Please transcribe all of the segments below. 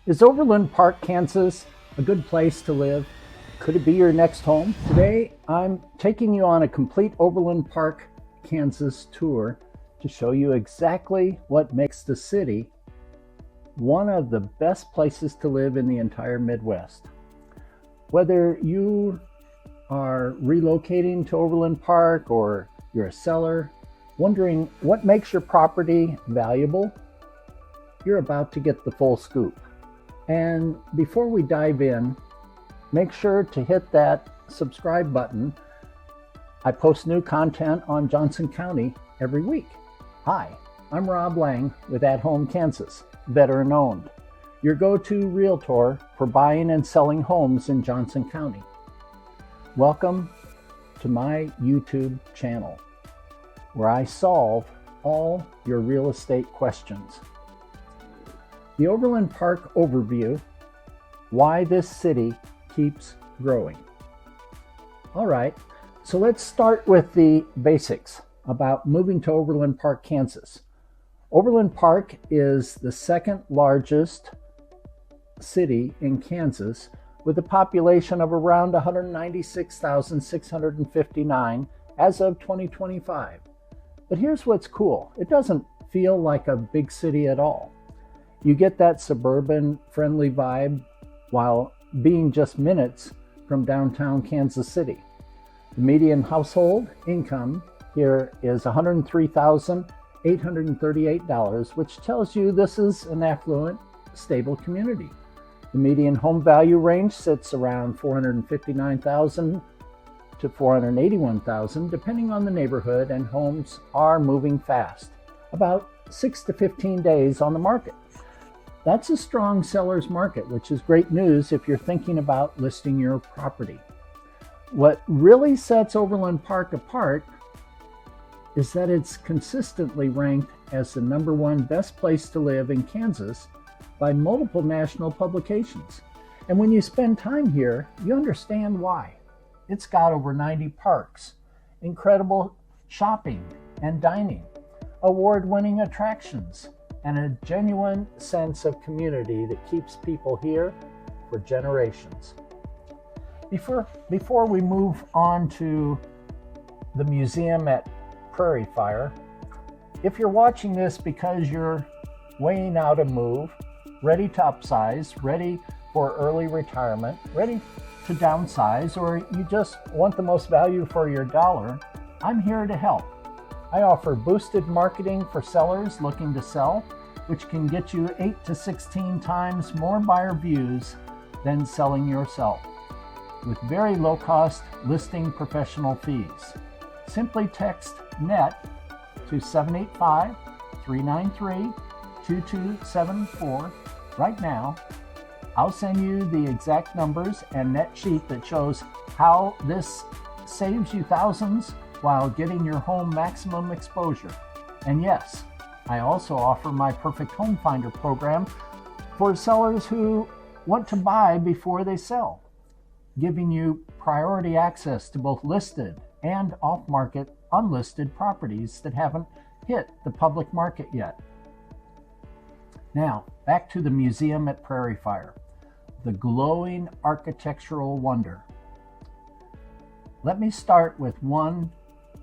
Is Overland Park, Kansas a good place to live? Could it be your next home? Today, I'm taking you on a complete Overland Park, Kansas tour to show you exactly what makes the city one of the best places to live in the entire Midwest. Whether you are relocating to Overland Park or you're a seller, wondering what makes your property valuable, you're about to get the full scoop. And before we dive in, make sure to hit that subscribe button. I post new content on Johnson County every week. Hi, I'm Rob Lang with At Home Kansas, veteran owned, your go-to realtor for buying and selling homes in Johnson County. Welcome to my YouTube channel, where I solve all your real estate questions. The Overland Park overview, why this city keeps growing. All right, so let's start with the basics about moving to Overland Park, Kansas. Overland Park is the second largest city in Kansas with a population of around 196,659 as of 2025. But here's what's cool. It doesn't feel like a big city at all. You get that suburban friendly vibe while being just minutes from downtown Kansas City. The median household income here is $103,838, which tells you this is an affluent, stable community. The median home value range sits around $459,000 to $481,000, depending on the neighborhood, and homes are moving fast, about 6 to 15 days on the market. That's a strong seller's market, which is great news if you're thinking about listing your property. What really sets Overland Park apart is that it's consistently ranked as the #1 best place to live in Kansas by multiple national publications. And when you spend time here, you understand why. It's got over 90 parks, incredible shopping and dining, award-winning attractions, and a genuine sense of community that keeps people here for generations. Before we move on to the museum at Prairie Fire, if you're watching this because you're weighing out a move, ready to upsize, ready for early retirement, ready to downsize, or you just want the most value for your dollar, I'm here to help. I offer boosted marketing for sellers looking to sell, which can get you 8 to 16 times more buyer views than selling yourself, with very low cost listing professional fees. Simply text NET to 785-393-2274 right now. I'll send you the exact numbers and net sheet that shows how this saves you thousands while getting your home maximum exposure. And yes, I also offer my Perfect Home Finder program for sellers who want to buy before they sell, giving you priority access to both listed and off-market unlisted properties that haven't hit the public market yet. Now, back to the museum at Prairie Fire, the glowing architectural wonder. Let me start with one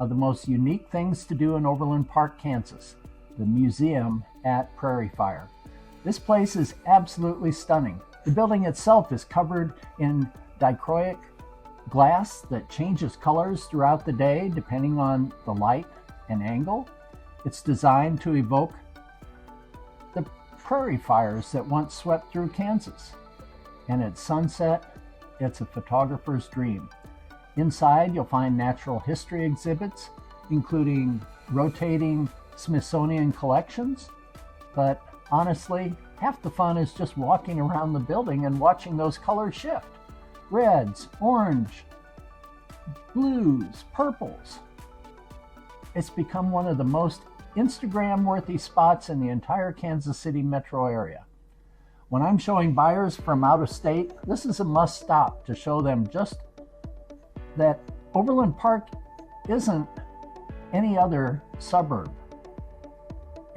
of the most unique things to do in Overland Park, Kansas, the museum at Prairie Fire. This place is absolutely stunning. The building itself is covered in dichroic glass that changes colors throughout the day depending on the light and angle. It's designed to evoke the prairie fires that once swept through Kansas. And at sunset, it's a photographer's dream. Inside, you'll find natural history exhibits, including rotating Smithsonian collections. But honestly, half the fun is just walking around the building and watching those colors shift. Reds, orange, blues, purples. It's become one of the most Instagram-worthy spots in the entire Kansas City metro area. When I'm showing buyers from out of state, this is a must stop to show them just that Overland Park isn't any other suburb.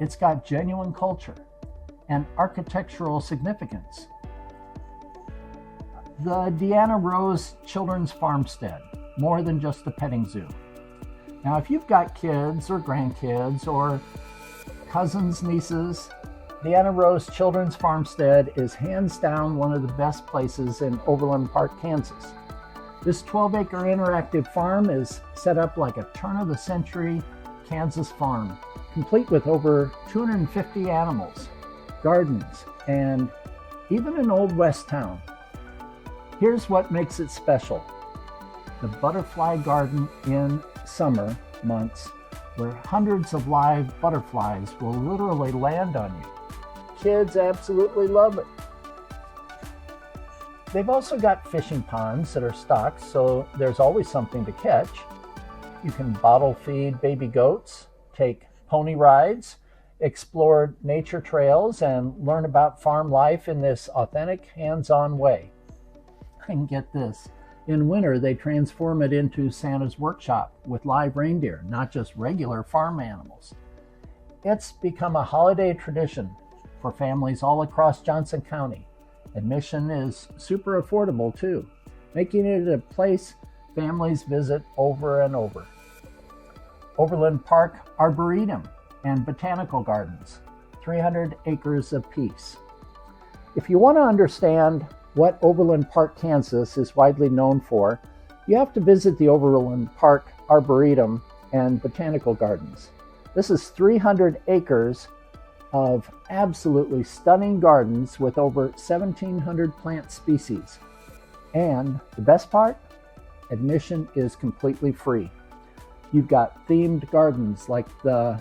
It's got genuine culture, and architectural significance. The Deanna Rose Children's Farmstead, more than just a petting zoo. Now, if you've got kids or grandkids or cousins, nieces, Deanna Rose Children's Farmstead is hands down one of the best places in Overland Park, Kansas. This 12-acre interactive farm is set up like a turn-of-the-century Kansas farm, complete with over 250 animals, gardens, and even an Old West town. Here's what makes it special. The butterfly garden in summer months, where hundreds of live butterflies will literally land on you. Kids absolutely love it. They've also got fishing ponds that are stocked, so there's always something to catch. You can bottle feed baby goats, take pony rides, explore nature trails, and learn about farm life in this authentic, hands-on way. And get this, in winter they transform it into Santa's workshop with live reindeer, not just regular farm animals. It's become a holiday tradition for families all across Johnson County. Admission is super affordable too, making it a place families visit over and over. Overland Park Arboretum and Botanical Gardens, 300 acres apiece. If you want to understand what Overland Park, Kansas is widely known for, you have to visit the Overland Park Arboretum and Botanical Gardens. This is 300 acres of absolutely stunning gardens with over 1,700 plant species. And the best part? Admission is completely free. You've got themed gardens like the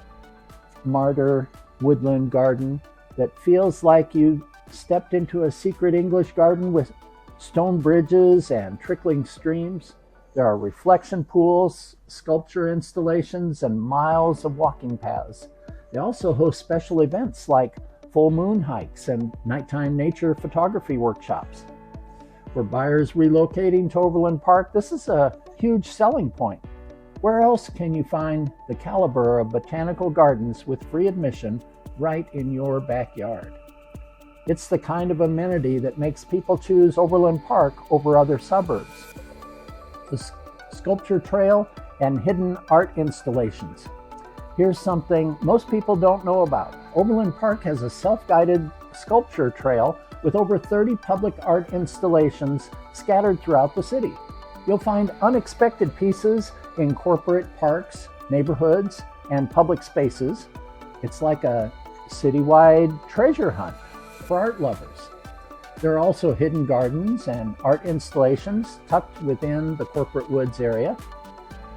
Martyr Woodland Garden that feels like you stepped into a secret English garden with stone bridges and trickling streams. There are reflection pools, sculpture installations, and miles of walking paths. They also host special events like full moon hikes and nighttime nature photography workshops. For buyers relocating to Overland Park, this is a huge selling point. Where else can you find the caliber of botanical gardens with free admission right in your backyard? It's the kind of amenity that makes people choose Overland Park over other suburbs. The sculpture trail and hidden art installations. Here's something most people don't know about. Overland Park has a self-guided sculpture trail with over 30 public art installations scattered throughout the city. You'll find unexpected pieces in corporate parks, neighborhoods, and public spaces. It's like a citywide treasure hunt for art lovers. There are also hidden gardens and art installations tucked within the corporate woods area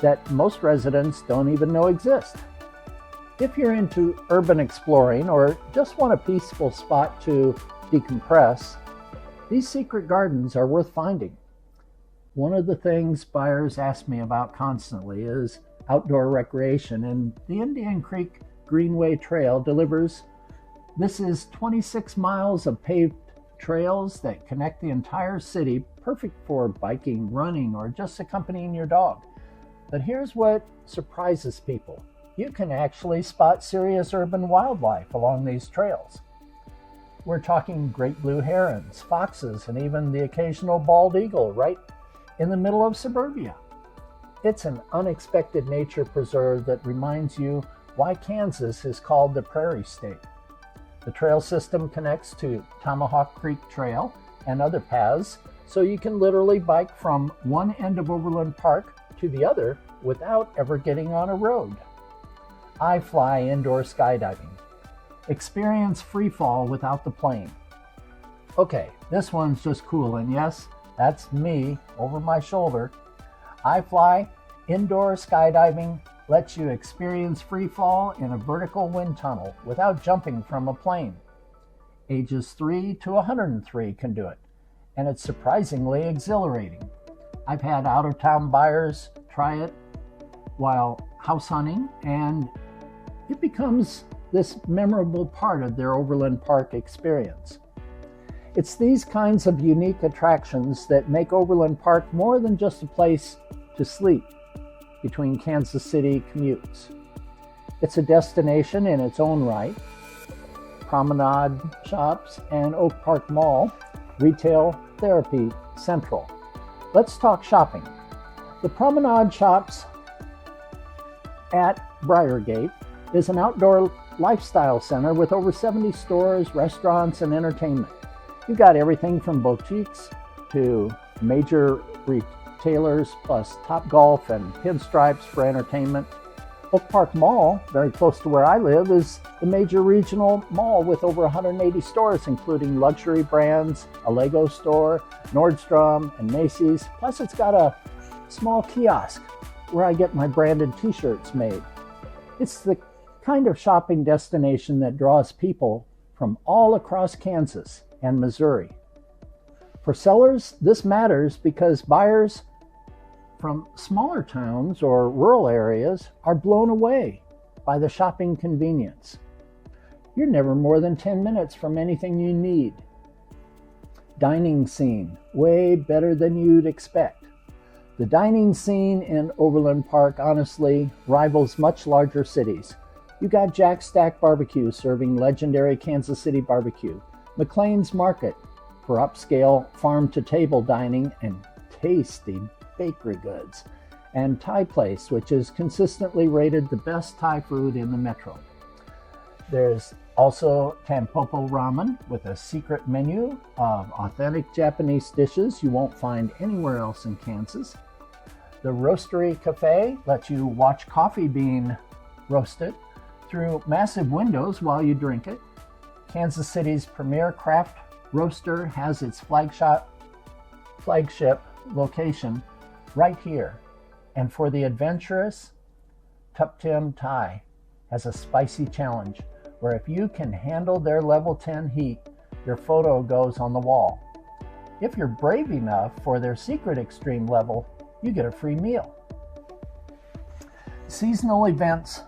that most residents don't even know exist. If you're into urban exploring or just want a peaceful spot to decompress, these secret gardens are worth finding. One of the things buyers ask me about constantly is outdoor recreation, and the Indian Creek Greenway Trail delivers. This is 26 miles of paved trails that connect the entire city, perfect for biking, running, or just accompanying your dog. But here's what surprises people. You can actually spot serious urban wildlife along these trails. We're talking great blue herons, foxes, and even the occasional bald eagle right in the middle of suburbia. It's an unexpected nature preserve that reminds you why Kansas is called the Prairie State. The trail system connects to Tomahawk Creek Trail and other paths, so you can literally bike from one end of Overland Park to the other without ever getting on a road. I fly indoor skydiving. Experience free fall without the plane. Okay, this one's just cool, and yes, that's me over my shoulder. I fly indoor skydiving lets you experience free fall in a vertical wind tunnel without jumping from a plane. Ages 3 to 103 can do it, and it's surprisingly exhilarating. I've had out-of-town buyers try it while house hunting, and it becomes this memorable part of their Overland Park experience. It's these kinds of unique attractions that make Overland Park more than just a place to sleep between Kansas City commutes. It's a destination in its own right, Promenade Shops, and Oak Park Mall, Retail Therapy Central. Let's talk shopping. The Promenade Shops at Briargate is an outdoor lifestyle center with over 70 stores, restaurants, and entertainment. You've got everything from boutiques to major retailers, plus Topgolf and Pinstripes for entertainment. Oak Park Mall, very close to where I live, is the major regional mall with over 180 stores, including luxury brands, a Lego store, Nordstrom, and Macy's. Plus, it's got a small kiosk where I get my branded t-shirts made. It's the kind of shopping destination that draws people from all across Kansas and Missouri. For sellers, this matters because buyers from smaller towns or rural areas are blown away by the shopping convenience. You're never more than 10 minutes from anything you need. Dining scene, way better than you'd expect. The dining scene in Overland Park honestly rivals much larger cities. You got Jack Stack Barbecue serving legendary Kansas City barbecue, McLean's Market for upscale farm-to-table dining and tasty bakery goods, and Thai Place, which is consistently rated the best Thai food in the metro. There's also Tampopo Ramen with a secret menu of authentic Japanese dishes you won't find anywhere else in Kansas. The Roastery Cafe lets you watch coffee being roasted through massive windows while you drink it. Kansas City's premier craft roaster has its flagship location right here. And for the adventurous, Tup Tim Thai has a spicy challenge where if you can handle their level 10 heat, your photo goes on the wall. If you're brave enough for their secret extreme level, you get a free meal. Seasonal events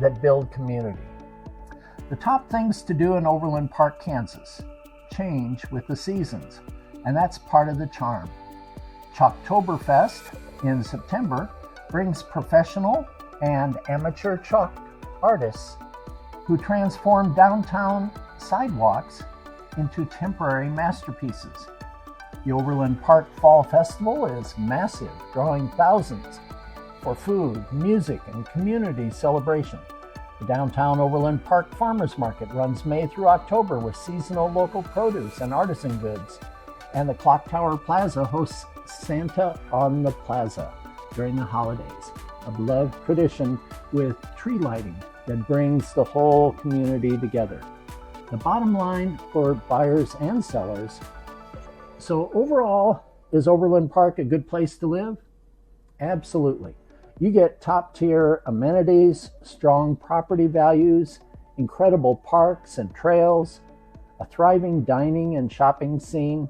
that build community. The top things to do in Overland Park, Kansas change with the seasons, and that's part of the charm. Chalktoberfest in September brings professional and amateur chalk artists who transform downtown sidewalks into temporary masterpieces. The Overland Park Fall Festival is massive, drawing thousands for food, music, and community celebration. The downtown Overland Park Farmers Market runs May through October with seasonal local produce and artisan goods. And the Clock Tower Plaza hosts Santa on the Plaza during the holidays, a beloved tradition with tree lighting that brings the whole community together. The bottom line for buyers and sellers: so overall, is Overland Park a good place to live? Absolutely. You get top-tier amenities, strong property values, incredible parks and trails, a thriving dining and shopping scene,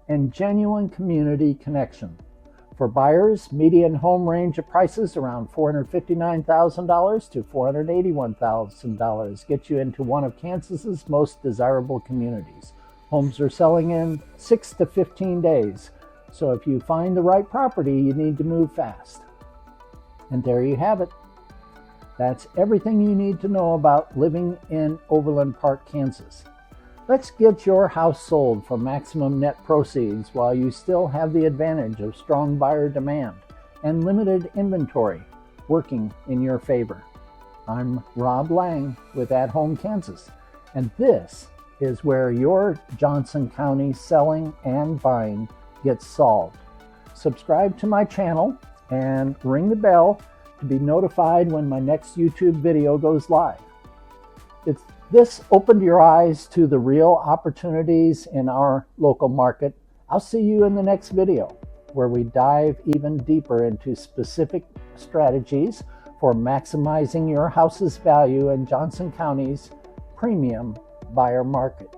and genuine community connection. For buyers, median home range of prices around $459,000 to $481,000 get you into one of Kansas's most desirable communities. Homes are selling in 6 to 15 days, so if you find the right property, you need to move fast. And there you have it. That's everything you need to know about living in Overland Park, Kansas. Let's get your house sold for maximum net proceeds while you still have the advantage of strong buyer demand and limited inventory working in your favor. I'm Rob Lang with At Home Kansas, and this is where your Johnson County selling and buying gets solved. Subscribe to my channel and ring the bell to be notified when my next YouTube video goes live. If this opened your eyes to the real opportunities in our local market, I'll see you in the next video, where we dive even deeper into specific strategies for maximizing your house's value in Johnson County's premium buyer market.